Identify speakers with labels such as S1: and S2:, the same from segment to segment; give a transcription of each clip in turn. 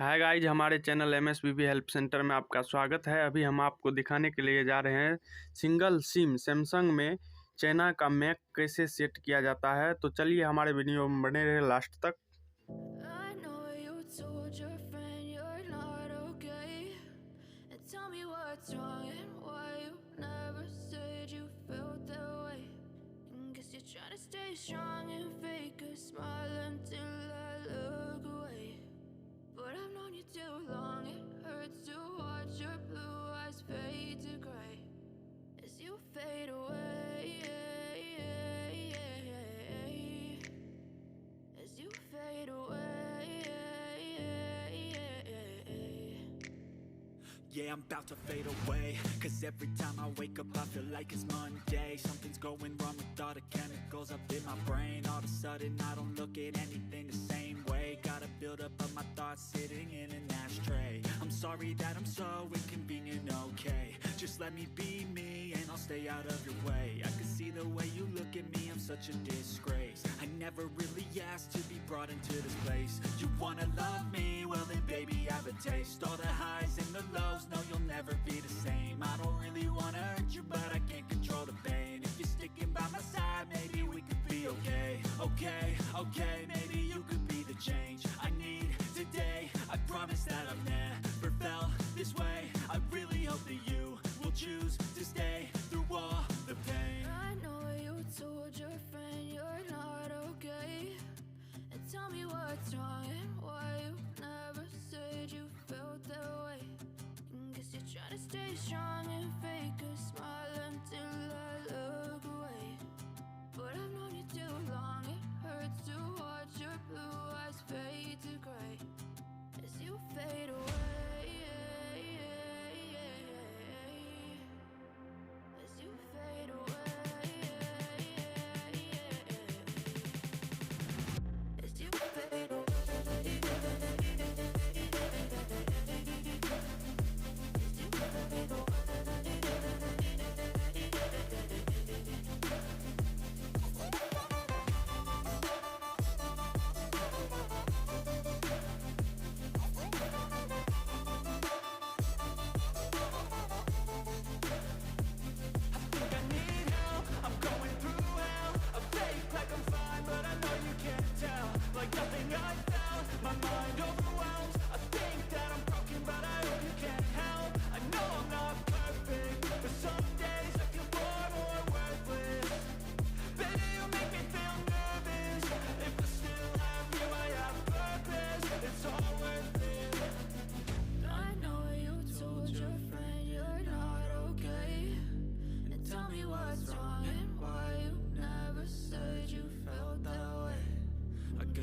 S1: Hi guys, हमारे channel MSBV help centre में आपका स्वागत है। अभी हम आपको दिखाने के लिए जा रहे हैं सिंगल सिम सैमसंग में चाइना का मैक कैसे सेट किया जाता है। तो चलिए हमारे वीडियो में बने रहे लास्ट तक।
S2: But I've known you too long, it hurts to watch your blue eyes fade to gray as you fade away, as you fade away.
S3: Yeah, I'm about to fade away, cause every time I wake up I feel like it's Monday. Something's going wrong with all the chemicals up in my brain. All of a sudden I don't look at anything the same way. Gotta build up of my thoughts sitting in an ashtray. I'm sorry that I'm so inconvenient, okay. Just let me be me and I'll stay out of your way. I can see the way you look at me, I'm such a disgrace. I never really asked to be brought into this place. You wanna love me? Well then baby I have a taste. All the highs and the lows, no you'll never be the same. I don't really wanna hurt you but I can't control the pain. If you're sticking by my side, maybe we could be okay. Okay, maybe you could be the change I need today. I promise that I've never felt this way. I really hope that you will choose to stay through all the pain.
S2: I know you told your friend you're not okay, and tell me what's wrong and why you never said you felt that way. Guess you're trying to stay strong and fake a smile until I look away. But I've known you too long, it hurts to watch your blue eyes fade to gray as you fade away, as you fade away, as you fade away.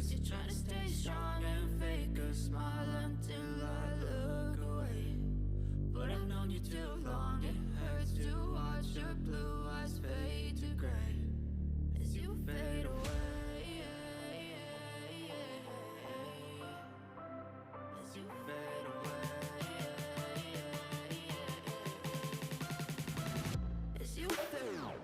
S2: You're trying to stay strong and fake a smile until I look away. But I've known you too long, it hurts to watch your blue eyes fade to gray as you fade away, as you fade away, as you fade away.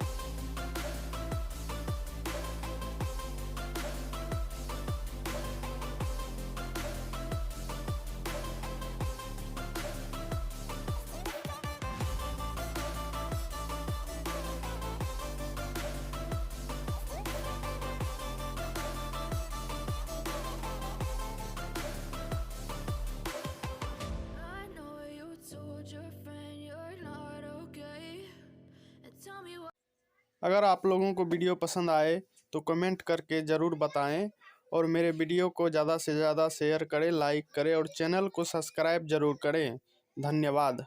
S1: अगर आप लोगों को video पसंद आए तो comment करके ज़रूर बताएं और मेरे वीडियो को ज़्यादा से ज़्यादा शेयर करें, लाइक करें और चैनल को सब्सक्राइब ज़रूर करें। धन्यवाद।